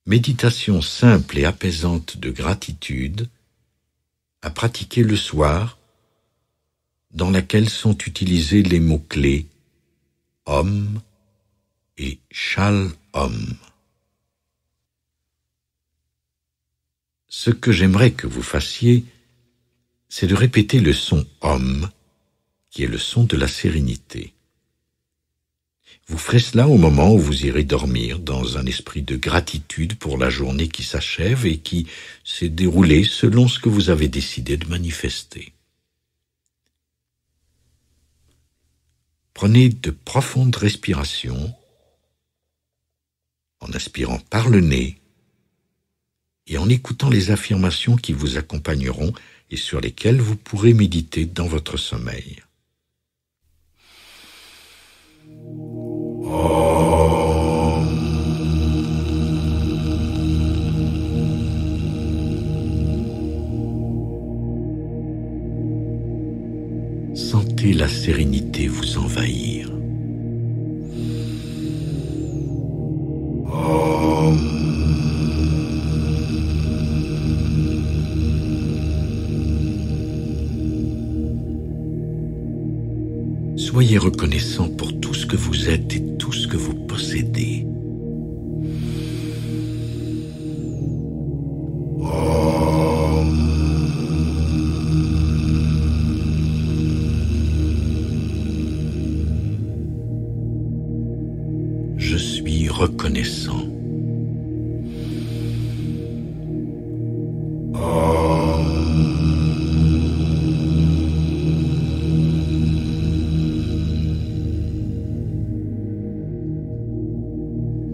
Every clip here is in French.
Méditation simple et apaisante de gratitude à pratiquer le soir, dans laquelle sont utilisés les mots-clés Om et Shalom. Ce que j'aimerais que vous fassiez, c'est de répéter le son Om, qui est le son de la sérénité. Vous ferez cela au moment où vous irez dormir, dans un esprit de gratitude pour la journée qui s'achève et qui s'est déroulée selon ce que vous avez décidé de manifester. Prenez de profondes respirations en inspirant par le nez et en écoutant les affirmations qui vous accompagneront et sur lesquelles vous pourrez méditer dans votre sommeil. Sentez la sérénité vous envahir. Soyez reconnaissant pour tout ce que vous êtes et tout ce que vous possédez. Je suis reconnaissant.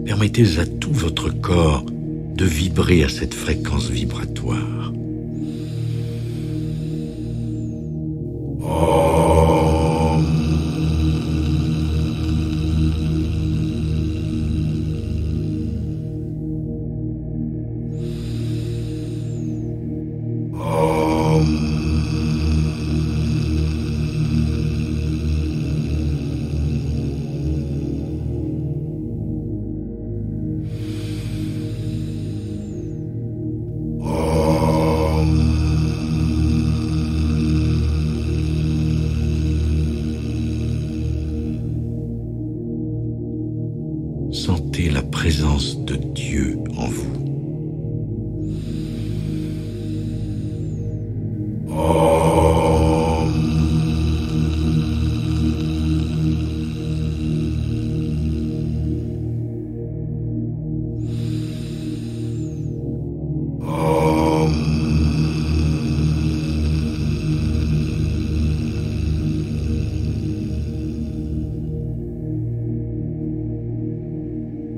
Permettez à tout votre corps de vibrer à cette fréquence vibratoire. Sentez la présence de Dieu en vous.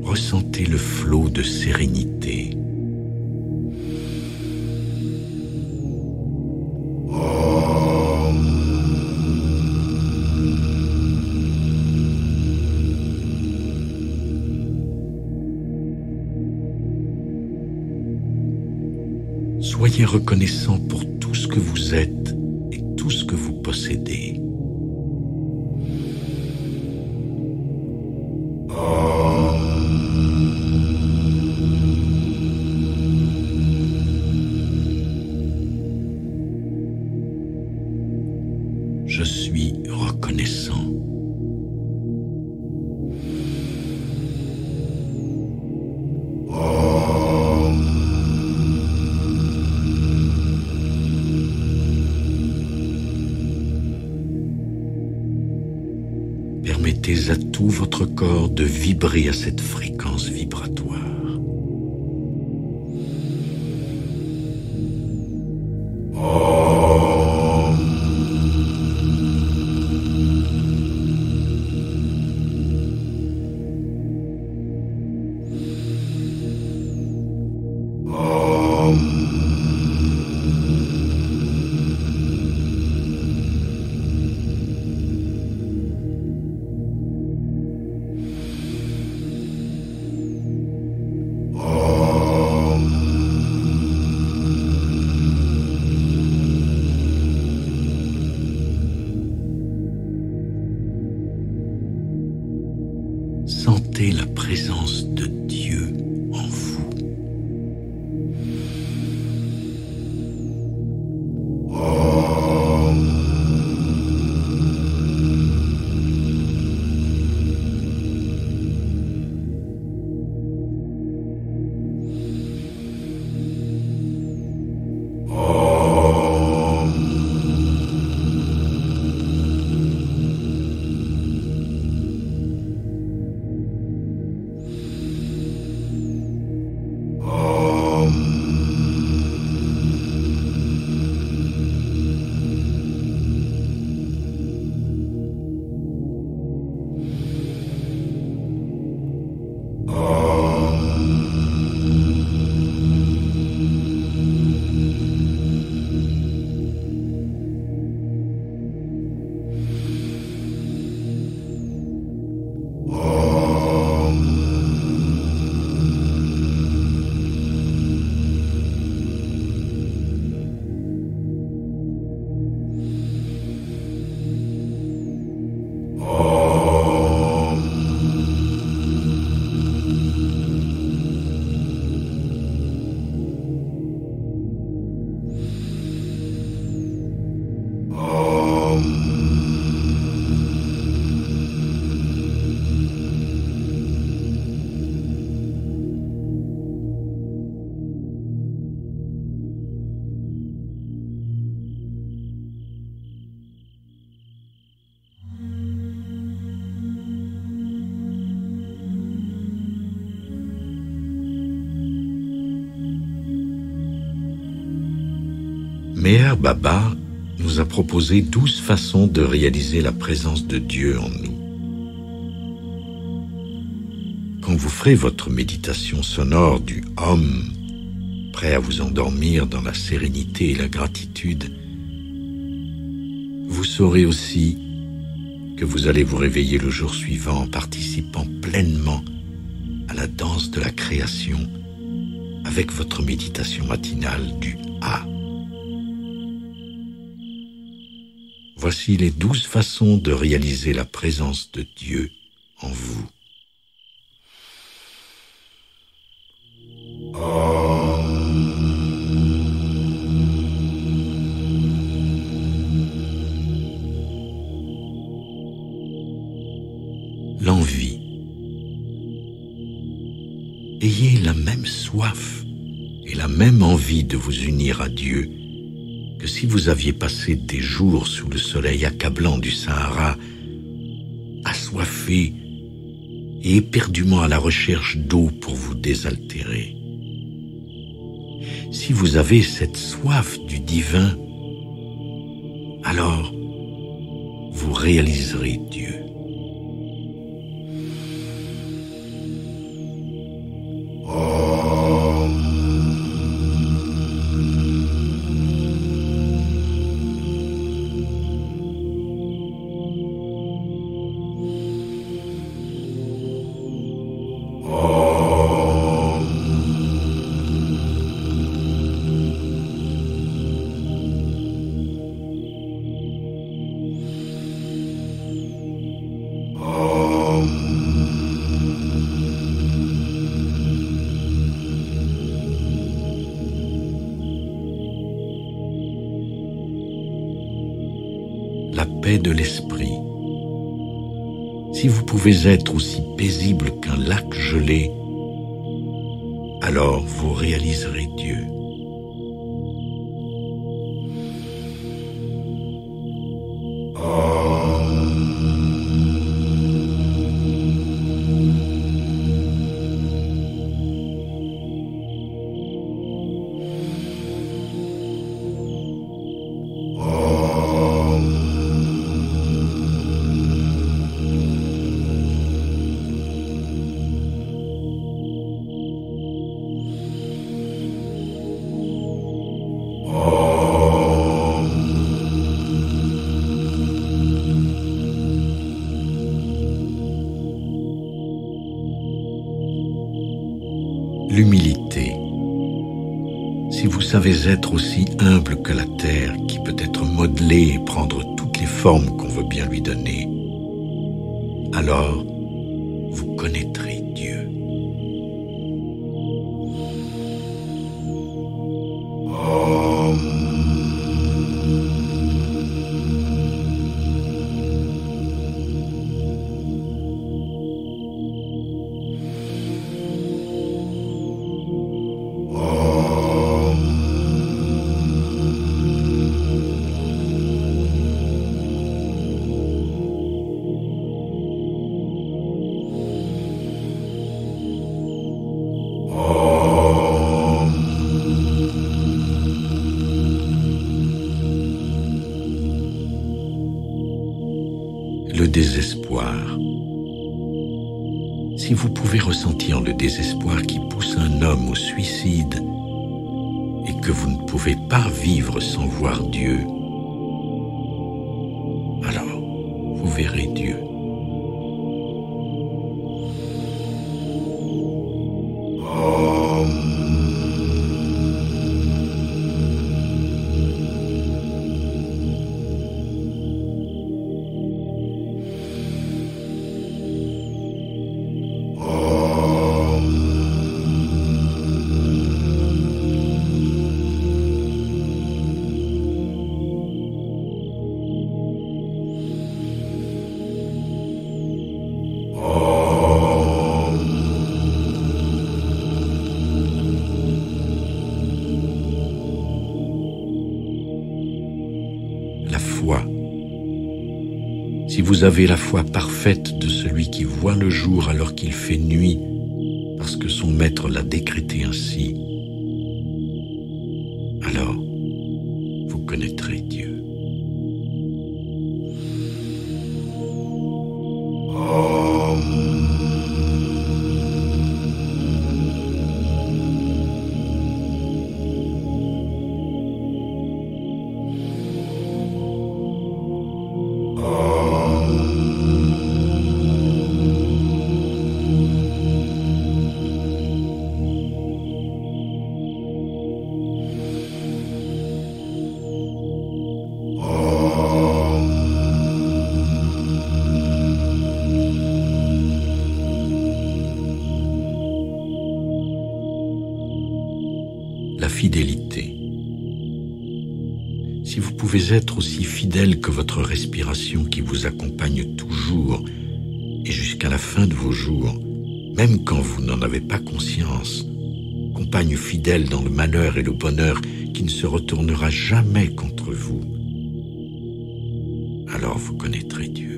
Ressentez le flot de sérénité. Soyez reconnaissant pour tout ce que vous êtes et tout ce que vous possédez. Je suis reconnaissant. Permettez à tout votre corps de vibrer à cette fréquence vibratoire. Meher Baba nous a proposé 12 façons de réaliser la présence de Dieu en nous. Quand vous ferez votre méditation sonore du Om, prêt à vous endormir dans la sérénité et la gratitude, vous saurez aussi que vous allez vous réveiller le jour suivant en participant pleinement à la danse de la création avec votre méditation matinale du A. Voici les 12 façons de réaliser la présence de Dieu en vous. L'envie. Ayez la même soif et la même envie de vous unir à Dieu que si vous aviez passé des jours sous le soleil accablant du Sahara, assoiffé et éperdument à la recherche d'eau pour vous désaltérer. Si vous avez cette soif du divin, alors vous réaliserez Dieu. La paix de l'esprit. Si vous pouvez être aussi paisible qu'un lac gelé, alors vous réaliserez Dieu. L'humilité. Si vous savez être aussi humble que la terre qui peut être modelée et prendre toutes les formes qu'on veut bien lui donner, alors vous connaîtrez Dieu. Le désespoir. Si vous pouvez ressentir le désespoir qui pousse un homme au suicide et que vous ne pouvez pas vivre sans voir Dieu, alors vous verrez Dieu. La foi. Si vous avez la foi parfaite de celui qui voit le jour alors qu'il fait nuit, parce que son maître l'a décrété ainsi, alors vous la fidélité. Si vous pouvez être aussi fidèle que votre respiration qui vous accompagne toujours et jusqu'à la fin de vos jours, même quand vous n'en avez pas conscience, compagne fidèle dans le malheur et le bonheur qui ne se retournera jamais contre vous, alors vous connaîtrez Dieu.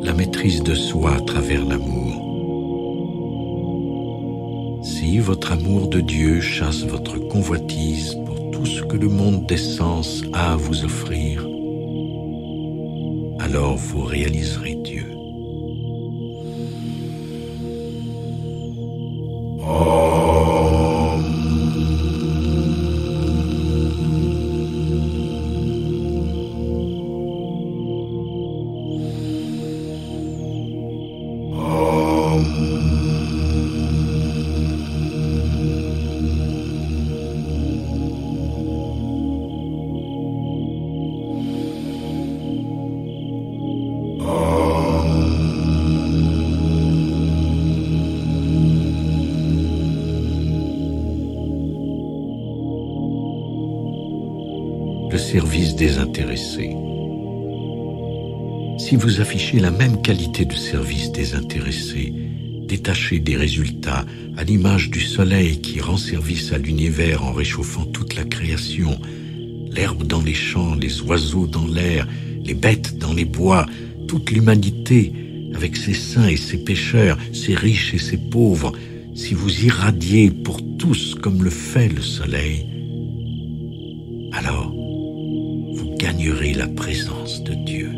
La maîtrise de soi à travers l'amour. Si votre amour de Dieu chasse votre convoitise pour tout ce que le monde des sens a à vous offrir, alors vous réaliserez Dieu. Le service désintéressé. Si vous affichez la même qualité de service désintéressé, détaché des résultats, à l'image du soleil qui rend service à l'univers en réchauffant toute la création, l'herbe dans les champs, les oiseaux dans l'air, les bêtes dans les bois, toute l'humanité, avec ses saints et ses pécheurs, ses riches et ses pauvres, si vous irradiez pour tous comme le fait le soleil, alors vous gagnerez la présence de Dieu.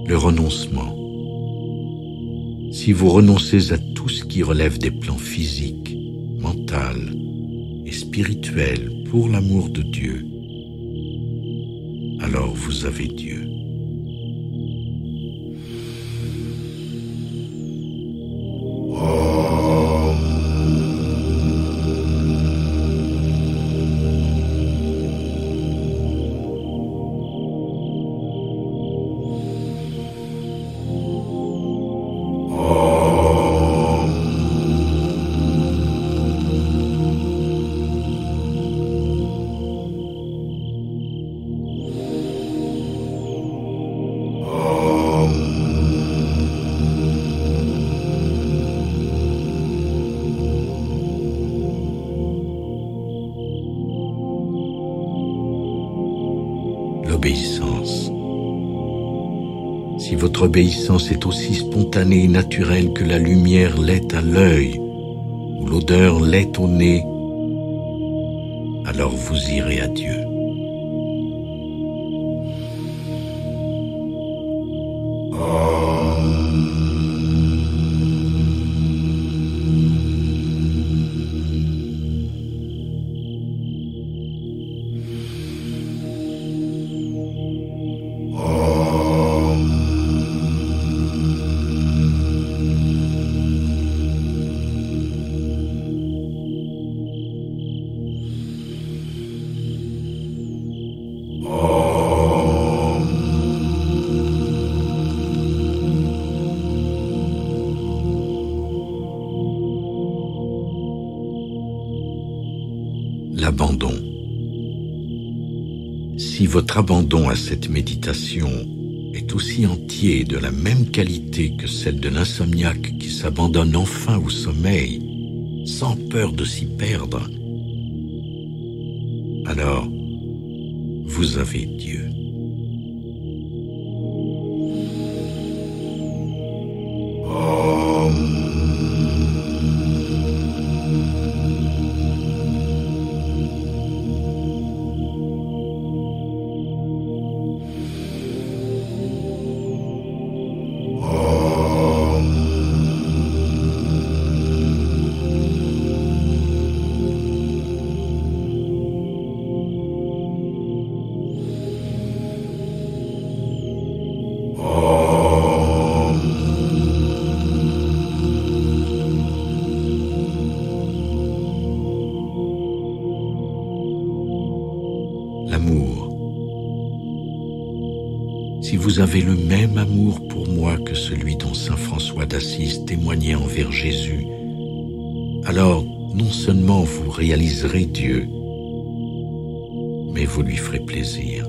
Le renoncement. Si vous renoncez à tout ce qui relève des plans physiques, mental et spirituels pour l'amour de Dieu, alors vous avez Dieu. L'obéissance. Si votre obéissance est aussi spontanée et naturelle que la lumière l'est à l'œil, ou l'odeur l'est au nez, alors vous irez à Dieu. l'abandon. Si votre abandon à cette méditation est aussi entier et de la même qualité que celle de l'insomniaque qui s'abandonne enfin au sommeil, sans peur de s'y perdre, alors vous avez Dieu. L'amour. Si vous avez le même amour pour moi que celui dont saint François d'Assise témoignait envers Jésus, alors non seulement vous réaliserez Dieu, mais vous lui ferez plaisir.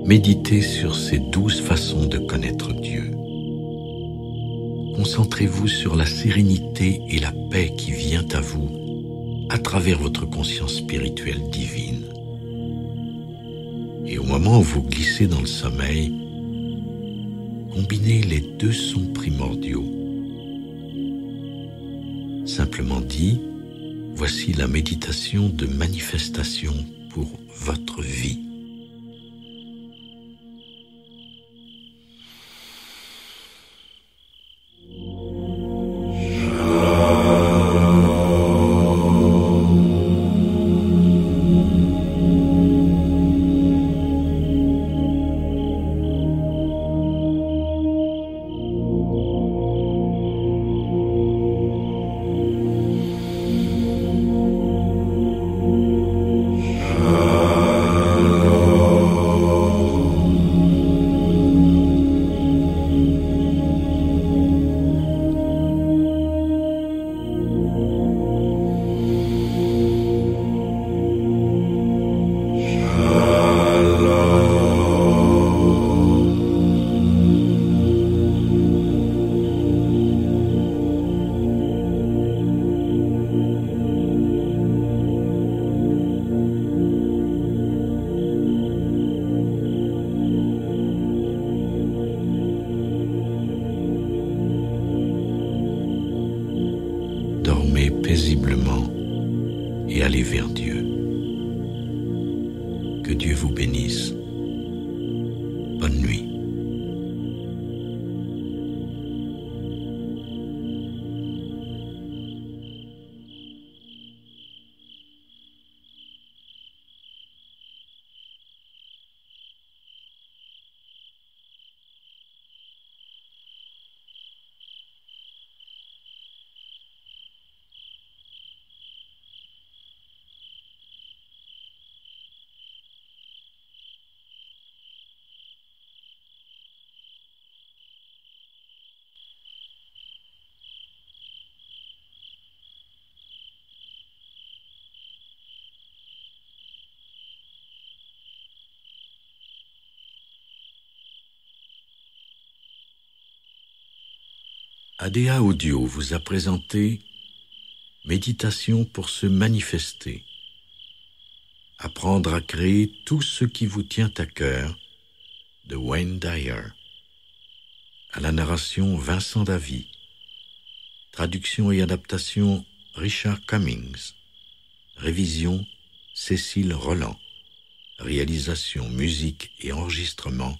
Méditez sur ces 12 façons de connaître Dieu. Concentrez-vous sur la sérénité et la paix qui vient à vous à travers votre conscience spirituelle divine. Et au moment où vous glissez dans le sommeil, combinez les 2 sons primordiaux. Simplement dit, voici la méditation de manifestation pour votre vie. Dormez paisiblement et allez vers Dieu. Que Dieu vous bénisse. Bonne nuit. ADA Audio vous a présenté Méditation pour se manifester. Apprendre à créer tout ce qui vous tient à cœur de Wayne Dyer. À la narration Vincent Davy. Traduction et adaptation Richard Cummings. Révision Cécile Roland. Réalisation, musique et enregistrement,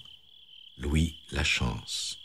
Louis Lachance.